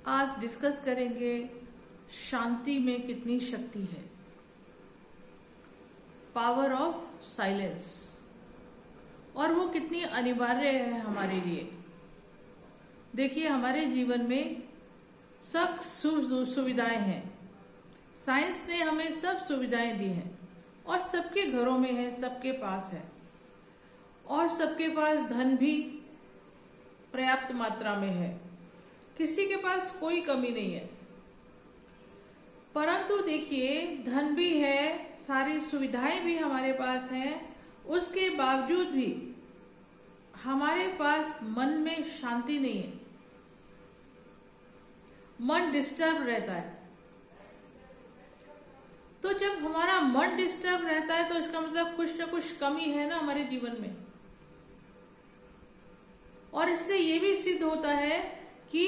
आज डिस्कस करेंगे शांति में कितनी शक्ति है, पावर ऑफ साइलेंस, और वो कितनी अनिवार्य है हमारे लिए। देखिए, हमारे जीवन में सब सुविधाएं हैं। साइंस ने हमें सब सुविधाएं दी हैं और सबके घरों में है, सबके पास है, और सबके पास धन भी पर्याप्त मात्रा में है। किसी के पास कोई कमी नहीं है। परंतु देखिए, धन भी है, सारी सुविधाएं भी हमारे पास हैं, उसके बावजूद भी हमारे पास मन में शांति नहीं है। मन डिस्टर्ब रहता है। तो जब हमारा मन डिस्टर्ब रहता है तो इसका मतलब कुछ ना कुछ कमी है ना हमारे जीवन में। और इससे ये भी सिद्ध होता है कि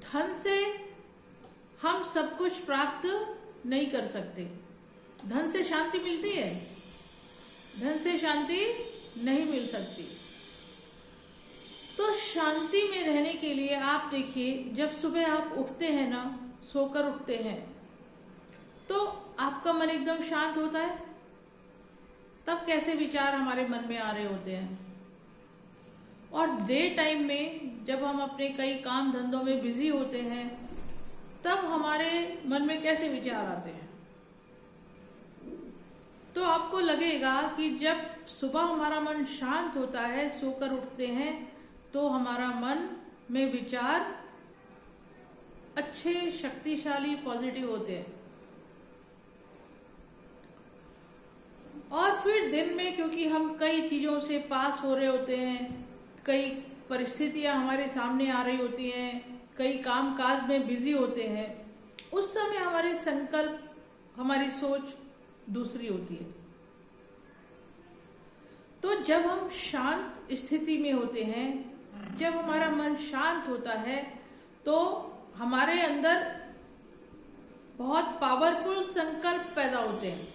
धन से हम सब कुछ प्राप्त नहीं कर सकते। धन से शांति मिलती है? धन से शांति नहीं मिल सकती। तो शांति में रहने के लिए आप देखिए, जब सुबह आप उठते हैं ना, सोकर उठते हैं, तो आपका मन एकदम शांत होता है। तब कैसे विचार हमारे मन में आ रहे होते हैं। और डे टाइम में जब हम अपने कई काम धंधों में बिजी होते हैं, तब हमारे मन में कैसे विचार आते हैं। तो आपको लगेगा कि जब सुबह हमारा मन शांत होता है, सोकर उठते हैं, तो हमारा मन में विचार अच्छे, शक्तिशाली, पॉजिटिव होते हैं। और फिर दिन में, क्योंकि हम कई चीजों से पास हो रहे होते हैं, कई परिस्थितियां हमारे सामने आ रही होती हैं, कई काम काज में बिजी होते हैं, उस समय हमारे संकल्प, हमारी सोच दूसरी होती है। तो जब हम शांत स्थिति में होते हैं, जब हमारा मन शांत होता है, तो हमारे अंदर बहुत पावरफुल संकल्प पैदा होते हैं।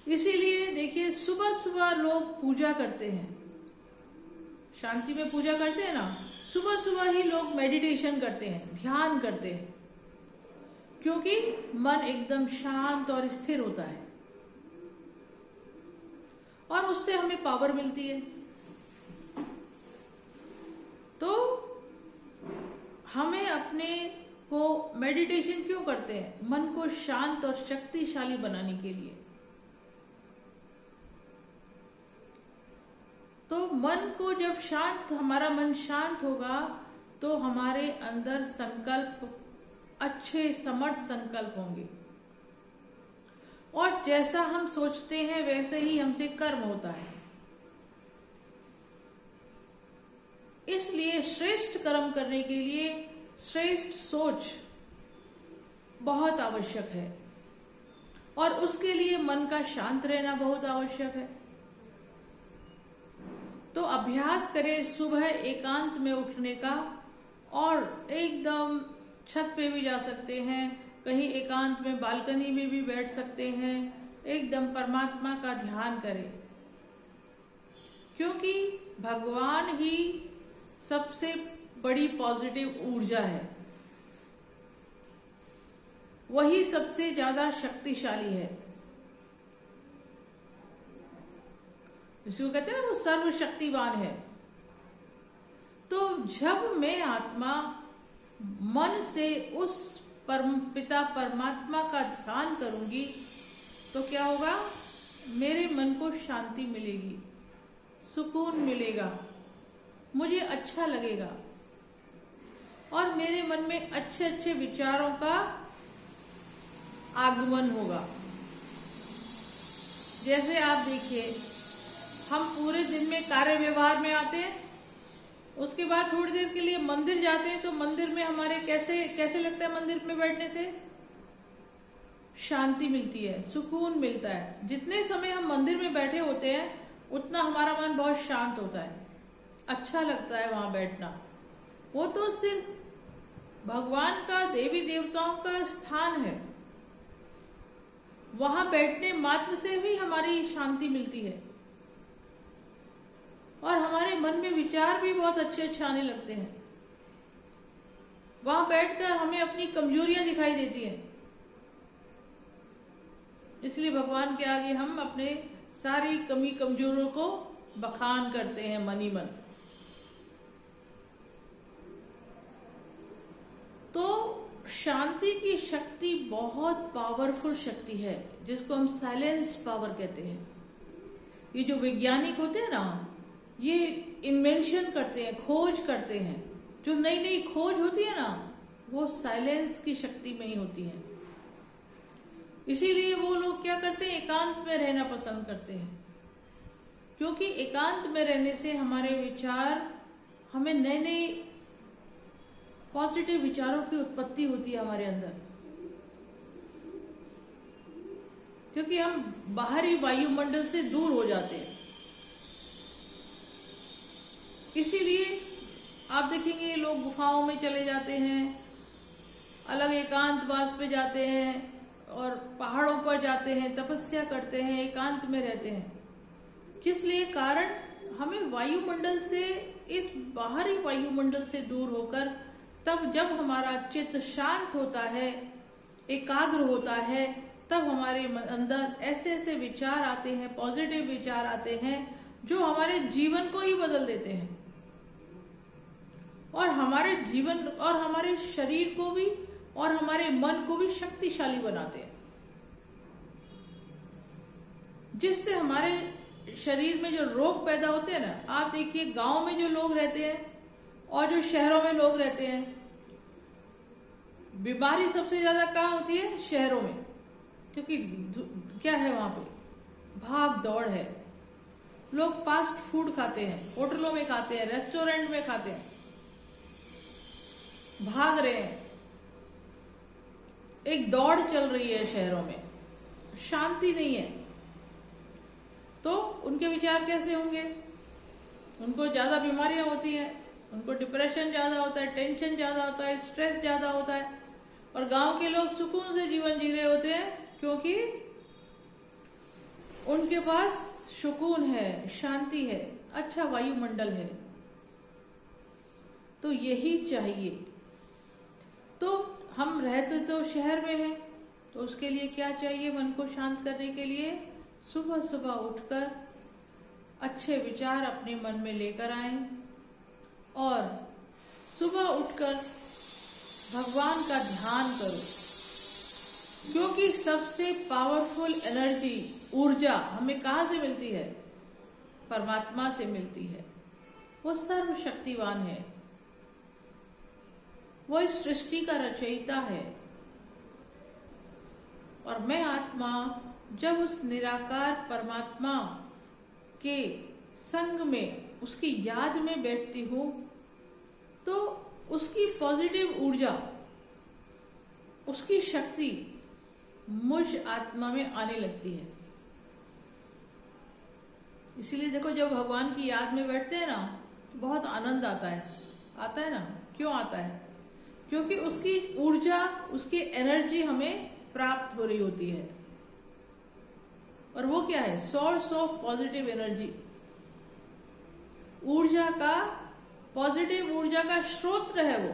इसीलिए देखिए, सुबह सुबह लोग पूजा करते हैं, शांति में पूजा करते हैं ना। सुबह सुबह ही लोग मेडिटेशन करते हैं, ध्यान करते हैं, क्योंकि मन एकदम शांत और स्थिर होता है और उससे हमें पावर मिलती है। तो हमें अपने को मेडिटेशन क्यों करते हैं? मन को शांत और शक्तिशाली बनाने के लिए। तो मन को जब हमारा मन शांत होगा, तो हमारे अंदर संकल्प अच्छे, समर्थ संकल्प होंगे, और जैसा हम सोचते हैं वैसे ही हमसे कर्म होता है। इसलिए श्रेष्ठ कर्म करने के लिए श्रेष्ठ सोच बहुत आवश्यक है, और उसके लिए मन का शांत रहना बहुत आवश्यक है। तो अभ्यास करें सुबह एकांत में उठने का, और एकदम छत पे भी जा सकते हैं, कहीं एकांत में बालकनी में भी बैठ सकते हैं, एकदम परमात्मा का ध्यान करें, क्योंकि भगवान ही सबसे बड़ी पॉजिटिव ऊर्जा है, वही सबसे ज्यादा शक्तिशाली है। जिसको कहते हैं ना, वो सर्वशक्तिवान है। तो जब मैं आत्मा मन से उस पिता परमात्मा का ध्यान करूंगी, तो क्या होगा? मेरे मन को शांति मिलेगी, सुकून मिलेगा, मुझे अच्छा लगेगा, और मेरे मन में अच्छे अच्छे विचारों का आगमन होगा। जैसे आप देखिए, हम पूरे दिन में कार्य व्यवहार में आते हैं, उसके बाद थोड़ी देर के लिए मंदिर जाते हैं, तो मंदिर में हमारे कैसे लगता है? मंदिर में बैठने से शांति मिलती है, सुकून मिलता है। जितने समय हम मंदिर में बैठे होते हैं, उतना हमारा मन बहुत शांत होता है, अच्छा लगता है वहां बैठना। वो तो सिर्फ भगवान का, देवी देवताओं का स्थान है, वहां बैठने मात्र से भी हमारी शांति मिलती है, और हमारे मन में विचार भी बहुत अच्छे अच्छे आने लगते हैं। वहां बैठकर हमें अपनी कमजोरियां दिखाई देती हैं। इसलिए भगवान के आगे हम अपने सारी कमी कमजोरियों को बखान करते हैं मन ही मन। तो शांति की शक्ति बहुत पावरफुल शक्ति है, जिसको हम साइलेंस पावर कहते हैं। ये जो वैज्ञानिक होते हैं ना, ये इन्वेंशन करते हैं, खोज करते हैं। जो नई नई खोज होती है ना, वो साइलेंस की शक्ति में ही होती है। इसीलिए वो लोग क्या करते हैं, एकांत में रहना पसंद करते हैं, क्योंकि एकांत में रहने से हमारे विचार, हमें नए नए पॉजिटिव विचारों की उत्पत्ति होती है हमारे अंदर, क्योंकि हम बाहरी वायुमंडल से दूर हो जाते हैं। इसीलिए आप देखेंगे लोग गुफाओं में चले जाते हैं, अलग एकांतवास पे जाते हैं और पहाड़ों पर जाते हैं, तपस्या करते हैं, एकांत में रहते हैं। किस लिए? कारण हमें वायुमंडल से, इस बाहरी वायुमंडल से दूर होकर, तब जब हमारा चित्त शांत होता है, एकाग्र होता है, तब हमारे अंदर ऐसे ऐसे विचार आते हैं, पॉजिटिव विचार आते हैं, जो हमारे जीवन को ही बदल देते हैं और हमारे जीवन और हमारे शरीर को भी और हमारे मन को भी शक्तिशाली बनाते हैं, जिससे हमारे शरीर में जो रोग पैदा होते हैं ना, आप देखिए गांव में जो लोग रहते हैं और जो शहरों में लोग रहते हैं, बीमारी सबसे ज्यादा कहाँ होती है? शहरों में। क्योंकि क्या है वहां पे? भाग दौड़ है। लोग फास्ट फूड खाते हैं, होटलों में खाते हैं, रेस्टोरेंट में खाते हैं, भाग रहे हैं, एक दौड़ चल रही है शहरों में, शांति नहीं है। तो उनके विचार कैसे होंगे? उनको ज्यादा बीमारियां होती हैं, उनको डिप्रेशन ज्यादा होता है, टेंशन ज्यादा होता है, स्ट्रेस ज्यादा होता है। और गांव के लोग सुकून से जीवन जी रहे होते हैं, क्योंकि उनके पास सुकून है, शांति है, अच्छा वायुमंडल है। तो यही चाहिए। तो हम रहते तो शहर में हैं, तो उसके लिए क्या चाहिए? मन को शांत करने के लिए सुबह सुबह उठकर अच्छे विचार अपने मन में लेकर आएं और सुबह उठकर भगवान का ध्यान करो, क्योंकि सबसे पावरफुल एनर्जी, ऊर्जा हमें कहाँ से मिलती है? परमात्मा से मिलती है। वो सर्वशक्तिवान है, वो इस सृष्टि का रचयिता है। और मैं आत्मा जब उस निराकार परमात्मा के संग में, उसकी याद में बैठती हूँ, तो उसकी पॉजिटिव ऊर्जा, उसकी शक्ति मुझ आत्मा में आने लगती है। इसीलिए देखो, जब भगवान की याद में बैठते हैं ना, तो बहुत आनंद आता है ना? क्यों आता है? क्योंकि उसकी ऊर्जा, उसकी एनर्जी हमें प्राप्त हो रही होती है। और वो क्या है? सोर्स ऑफ पॉजिटिव एनर्जी, ऊर्जा का, पॉजिटिव ऊर्जा का स्रोत है वो।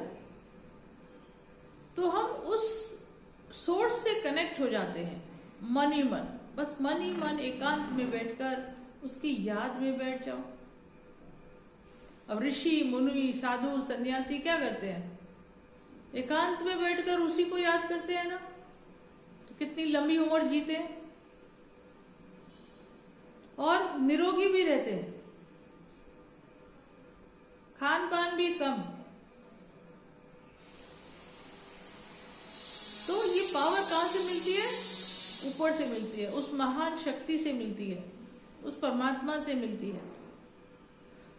तो हम उस सोर्स से कनेक्ट हो जाते हैं मन ही मन। बस मन ही मन एकांत में बैठकर उसकी याद में बैठ जाओ। अब ऋषि मुनि साधु सन्यासी क्या करते हैं? एकांत में बैठकर उसी को याद करते हैं ना, तो कितनी लंबी उम्र जीते हैं और निरोगी भी रहते हैं, खान पान भी कम। तो ये पावर कहां से मिलती है? ऊपर से मिलती है, उस महान शक्ति से मिलती है, उस परमात्मा से मिलती है।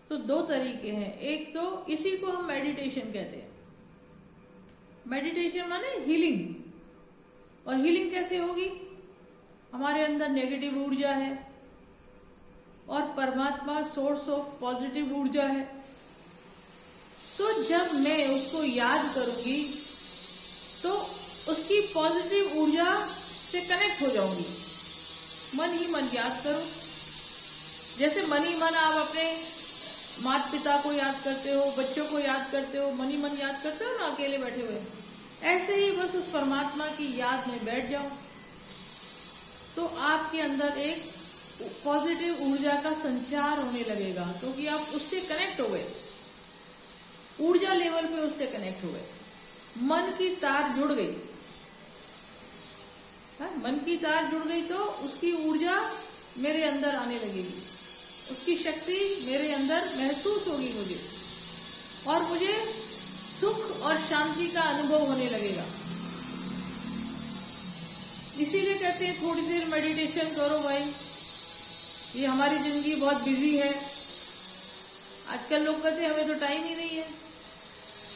तो दो तरीके हैं। एक तो इसी को हम मेडिटेशन कहते हैं। मेडिटेशन माने हीलिंग। और हीलिंग कैसे होगी? हमारे अंदर नेगेटिव ऊर्जा है और परमात्मा सोर्स ऑफ पॉजिटिव ऊर्जा है। तो जब मैं उसको याद करूंगी तो उसकी पॉजिटिव ऊर्जा से कनेक्ट हो जाऊंगी। मन ही मन याद करो। जैसे मन ही मन आप अपने माता पिता को याद करते हो, बच्चों को याद करते हो, मन ही मन याद करते हो ना अकेले बैठे हुए, ऐसे ही बस उस परमात्मा की याद में बैठ जाओ, तो आपके अंदर एक पॉजिटिव ऊर्जा का संचार होने लगेगा, क्योंकि आप उससे कनेक्ट हो गए, ऊर्जा लेवल पे उससे कनेक्ट हो गए, मन की तार जुड़ गई। मन की तार जुड़ गई तो उसकी ऊर्जा मेरे अंदर आने लगेगी, उसकी शक्ति मेरे अंदर महसूस होगी मुझे, और मुझे सुख और शांति का अनुभव होने लगेगा। इसीलिए कहते हैं थोड़ी देर मेडिटेशन करो भाई। ये हमारी जिंदगी बहुत बिजी है, आजकल लोग कहते हैं हमें तो टाइम ही नहीं है,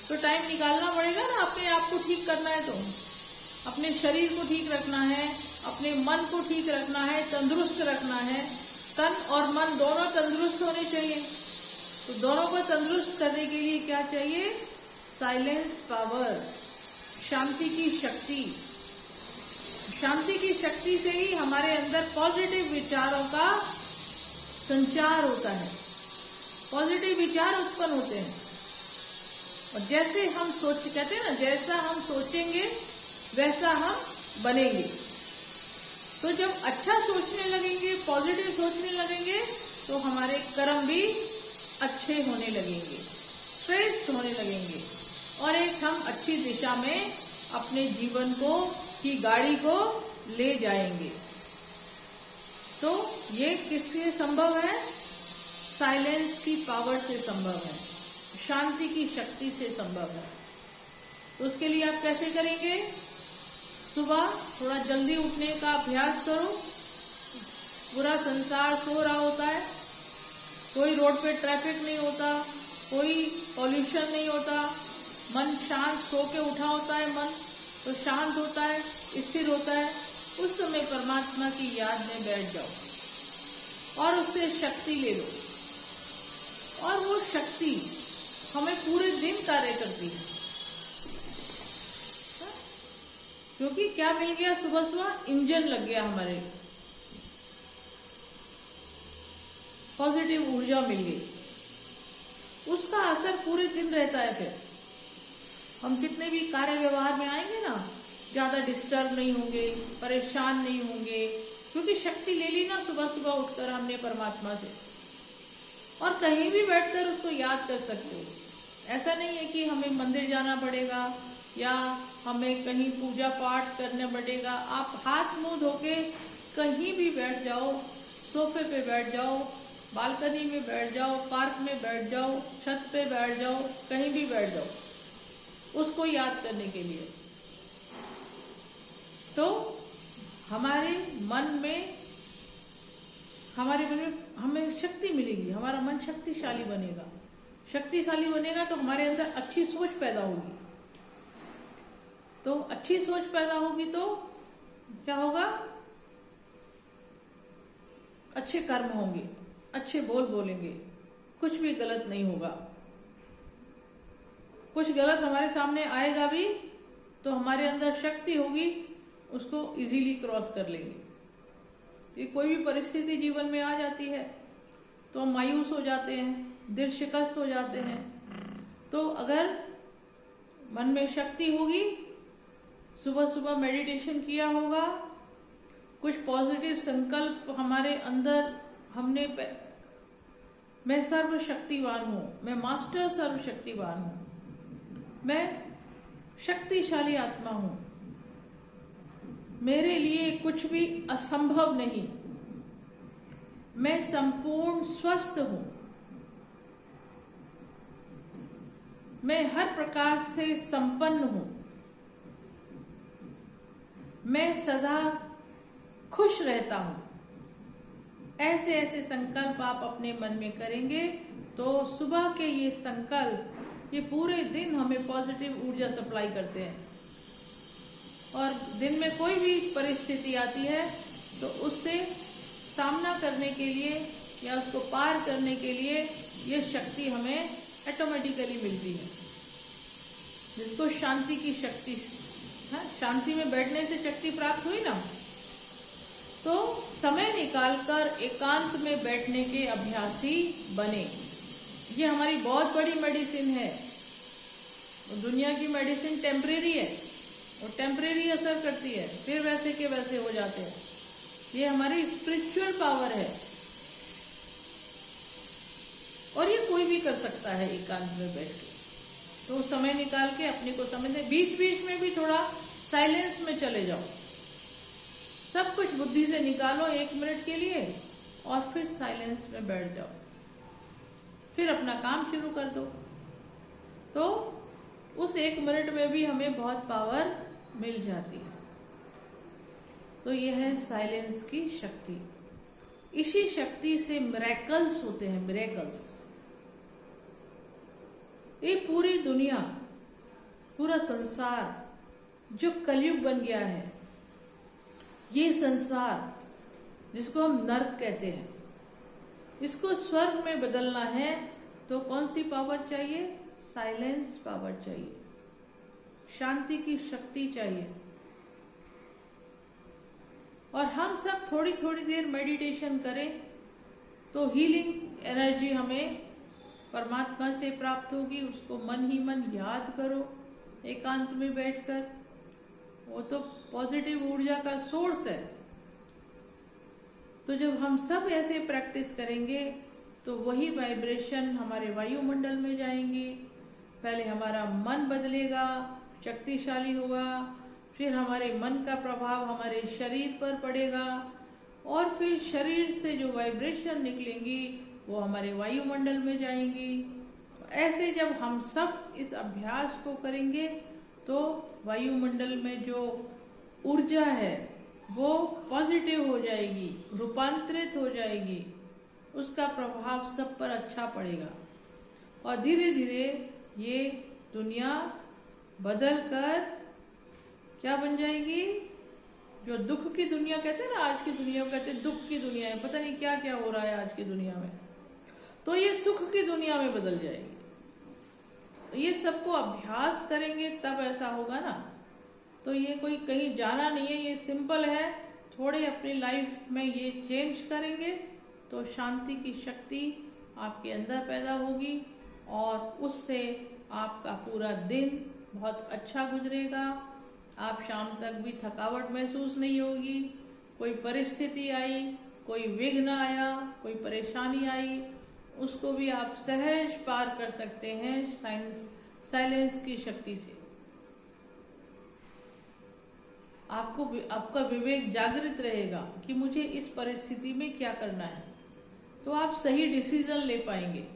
तो टाइम निकालना पड़ेगा ना। अपने आप को ठीक करना है तो अपने शरीर को ठीक रखना है, अपने मन को ठीक रखना है, तंदुरुस्त रखना है। तन और मन दोनों तंदुरुस्त होने चाहिए। तो दोनों को तंदुरुस्त करने के लिए क्या चाहिए? साइलेंस पावर, शांति की शक्ति। शांति की शक्ति से ही हमारे अंदर पॉजिटिव विचारों का संचार होता है, पॉजिटिव विचार उत्पन्न होते हैं। और जैसे हम कहते हैं ना, जैसा हम सोचेंगे वैसा हम बनेंगे। तो जब अच्छा सोचने लगेंगे, पॉजिटिव सोचने लगेंगे, तो हमारे कर्म भी अच्छे होने लगेंगे, श्रेष्ठ होने लगेंगे, और एक हम अच्छी दिशा में अपने जीवन को की गाड़ी को ले जाएंगे। तो ये किससे संभव है? साइलेंस की पावर से संभव है, शांति की शक्ति से संभव है। तो उसके लिए आप कैसे करेंगे? सुबह थोड़ा जल्दी उठने का अभ्यास करो। पूरा संसार सो रहा होता है, कोई रोड पे ट्रैफिक नहीं होता, कोई पॉल्यूशन नहीं होता, मन शांत, सो के उठा होता है मन, तो शांत होता है, स्थिर होता है। उस समय परमात्मा की याद में बैठ जाओ और उससे शक्ति ले लो, और वो शक्ति हमें पूरे दिन कार्य करती है। क्योंकि क्या मिल गया? सुबह सुबह इंजन लग गया हमारे, पॉजिटिव ऊर्जा मिल गई, उसका असर पूरे दिन रहता है। फिर हम कितने भी कार्य व्यवहार में आएंगे ना, ज्यादा डिस्टर्ब नहीं होंगे, परेशान नहीं होंगे, क्योंकि शक्ति ले ली ना सुबह सुबह उठकर हमने परमात्मा से, और कहीं भी बैठकर उसको याद कर सकते हो। ऐसा नहीं है कि हमें मंदिर जाना पड़ेगा या हमें कहीं पूजा पाठ करना पड़ेगा। आप हाथ मुंह धोके कहीं भी बैठ जाओ, सोफे पे बैठ जाओ, बालकनी में बैठ जाओ, पार्क में बैठ जाओ, छत पे बैठ जाओ, कहीं भी बैठ जाओ उसको याद करने के लिए। तो हमारे मन में हमें शक्ति मिलेगी, हमारा मन शक्तिशाली बनेगा। शक्तिशाली बनेगा तो हमारे अंदर अच्छी सोच पैदा होगी। तो अच्छी सोच पैदा होगी तो क्या होगा? अच्छे कर्म होंगे, अच्छे बोल बोलेंगे, कुछ भी गलत नहीं होगा। कुछ गलत हमारे सामने आएगा भी तो हमारे अंदर शक्ति होगी, उसको इजीली क्रॉस कर लेंगे। ये कोई भी परिस्थिति जीवन में आ जाती है तो हम मायूस हो जाते हैं, दिल शिकस्त हो जाते हैं। तो अगर मन में शक्ति होगी, सुबह सुबह मेडिटेशन किया होगा, कुछ पॉजिटिव संकल्प हमारे अंदर मैं सर्वशक्तिवान हूं, मैं मास्टर सर्वशक्तिवान हूं, मैं शक्तिशाली आत्मा हूं, मेरे लिए कुछ भी असंभव नहीं, मैं संपूर्ण स्वस्थ हूं, मैं हर प्रकार से संपन्न हूं, मैं सदा खुश रहता हूं। ऐसे ऐसे संकल्प आप अपने मन में करेंगे तो सुबह के ये संकल्प ये पूरे दिन हमें पॉजिटिव ऊर्जा सप्लाई करते हैं। और दिन में कोई भी परिस्थिति आती है तो उससे सामना करने के लिए या उसको पार करने के लिए ये शक्ति हमें ऑटोमेटिकली मिलती है, जिसको शांति की शक्ति, शांति में बैठने से शक्ति प्राप्त हुई ना। तो समय निकालकर एकांत में बैठने के अभ्यासी बने। ये हमारी बहुत बड़ी मेडिसिन है। दुनिया की मेडिसिन टेम्परेरी है और टेम्परेरी असर करती है, फिर वैसे के वैसे हो जाते हैं। ये हमारी स्पिरिचुअल पावर है और ये कोई भी कर सकता है एकांत में बैठ के। तो समय निकाल के अपने को समय दे, बीच बीच में भी थोड़ा साइलेंस में चले जाओ, सब कुछ बुद्धि से निकालो 1 मिनट के लिए और फिर साइलेंस में बैठ जाओ, फिर अपना काम शुरू कर दो। तो उस 1 मिनट में भी हमें बहुत पावर मिल जाती है। तो यह है साइलेंस की शक्ति। इसी शक्ति से मिरेकल्स होते हैं, मिरेकल्स। ये पूरी दुनिया, पूरा संसार जो कलयुग बन गया है, ये संसार जिसको हम नर्क कहते हैं, इसको स्वर्ग में बदलना है तो कौन सी पावर चाहिए? साइलेंस पावर चाहिए, शांति की शक्ति चाहिए। और हम सब थोड़ी थोड़ी देर मेडिटेशन करें तो हीलिंग एनर्जी हमें परमात्मा से प्राप्त होगी। उसको मन ही मन याद करो एकांत में बैठकर, वो तो पॉजिटिव ऊर्जा का सोर्स है। तो जब हम सब ऐसे प्रैक्टिस करेंगे तो वही वाइब्रेशन हमारे वायुमंडल में जाएंगे। पहले हमारा मन बदलेगा, शक्तिशाली होगा, फिर हमारे मन का प्रभाव हमारे शरीर पर पड़ेगा और फिर शरीर से जो वाइब्रेशन निकलेंगी वो हमारे वायुमंडल में जाएंगी। ऐसे जब हम सब इस अभ्यास को करेंगे तो वायुमंडल में जो ऊर्जा है वो पॉजिटिव हो जाएगी, रूपांतरित हो जाएगी, उसका प्रभाव सब पर अच्छा पड़ेगा और धीरे धीरे ये दुनिया बदल कर क्या बन जाएगी? जो दुख की दुनिया कहते हैं ना, आज की दुनिया को कहते हैं दुख की दुनिया है, पता नहीं क्या क्या हो रहा है आज की दुनिया में, तो ये सुख की दुनिया में बदल जाएगी। तो ये सबको अभ्यास करेंगे तब ऐसा होगा ना। तो ये कोई कहीं जाना नहीं है, ये सिंपल है। थोड़े अपनी लाइफ में ये चेंज करेंगे तो शांति की शक्ति आपके अंदर पैदा होगी और उससे आपका पूरा दिन बहुत अच्छा गुजरेगा। आप शाम तक भी थकावट महसूस नहीं होगी। कोई परिस्थिति आई, कोई विघ्न आया, कोई परेशानी आई, उसको भी आप सहज पार कर सकते हैं साइलेंस की शक्ति से। आपका विवेक जागृत रहेगा कि मुझे इस परिस्थिति में क्या करना है, तो आप सही डिसीजन ले पाएंगे।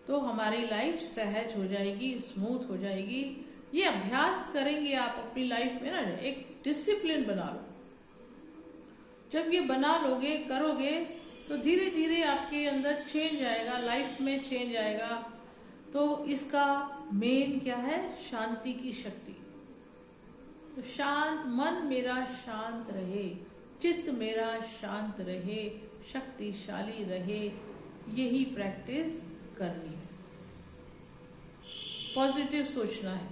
तो हमारी लाइफ सहज हो जाएगी, स्मूथ हो जाएगी। ये अभ्यास करेंगे आप अपनी लाइफ में ना, एक डिसिप्लिन बना लो। जब ये बना लोगे, करोगे, तो धीरे धीरे आपके अंदर चेंज आएगा, लाइफ में चेंज आएगा। तो इसका मेन क्या है? शांति की शक्ति। तो शांत मन मेरा शांत रहे, चित्त मेरा शांत रहे, शक्तिशाली रहे, यही प्रैक्टिस करनी है। पॉजिटिव सोचना है,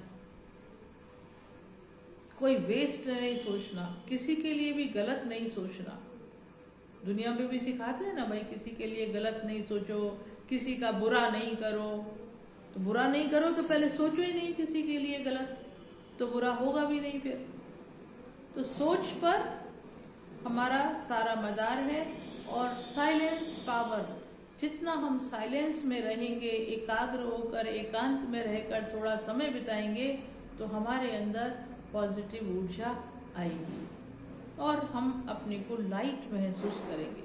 कोई वेस्ट नहीं सोचना, किसी के लिए भी गलत नहीं सोचना। दुनिया में भी सिखाते हैं ना भाई, किसी के लिए गलत नहीं सोचो, किसी का बुरा नहीं करो। तो बुरा नहीं करो तो पहले सोचो ही नहीं किसी के लिए गलत, तो बुरा होगा भी नहीं फिर। तो सोच पर हमारा सारा मदार है। और साइलेंस पावर, जितना हम साइलेंस में रहेंगे, एकाग्र होकर एकांत में रहकर थोड़ा समय बिताएंगे, तो हमारे अंदर पॉजिटिव ऊर्जा आएगी और हम अपने को लाइट महसूस करेंगे।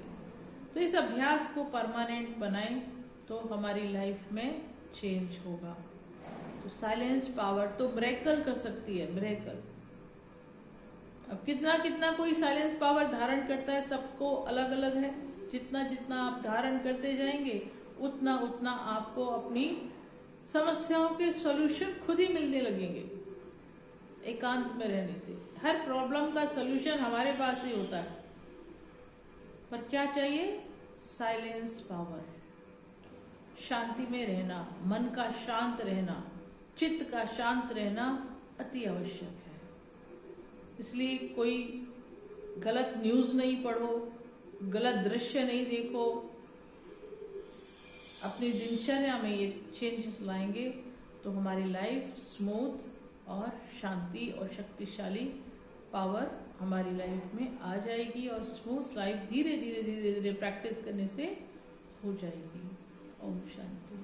तो इस अभ्यास को परमानेंट बनाएं तो हमारी लाइफ में चेंज होगा। तो साइलेंस पावर तो मिरेकल कर सकती है, मिरेकल। अब कितना कितना कोई साइलेंस पावर धारण करता है, सबको अलग अलग है। जितना जितना आप धारण करते जाएंगे उतना उतना आपको अपनी समस्याओं के सॉल्यूशन खुद ही मिलने लगेंगे। एकांत में रहने से हर प्रॉब्लम का सॉल्यूशन हमारे पास ही होता है। पर क्या चाहिए? साइलेंस पावर, शांति में रहना, मन का शांत रहना, चित्त का शांत रहना अति आवश्यक है। इसलिए कोई गलत न्यूज़ नहीं पढ़ो, गलत दृश्य नहीं देखो, अपनी दिनचर्या में ये चेंजेस लाएंगे तो हमारी लाइफ स्मूथ और शांति और शक्तिशाली पावर हमारी लाइफ में आ जाएगी और स्मूथ लाइफ धीरे धीरे धीरे धीरे प्रैक्टिस करने से हो जाएगी। ओम शांति।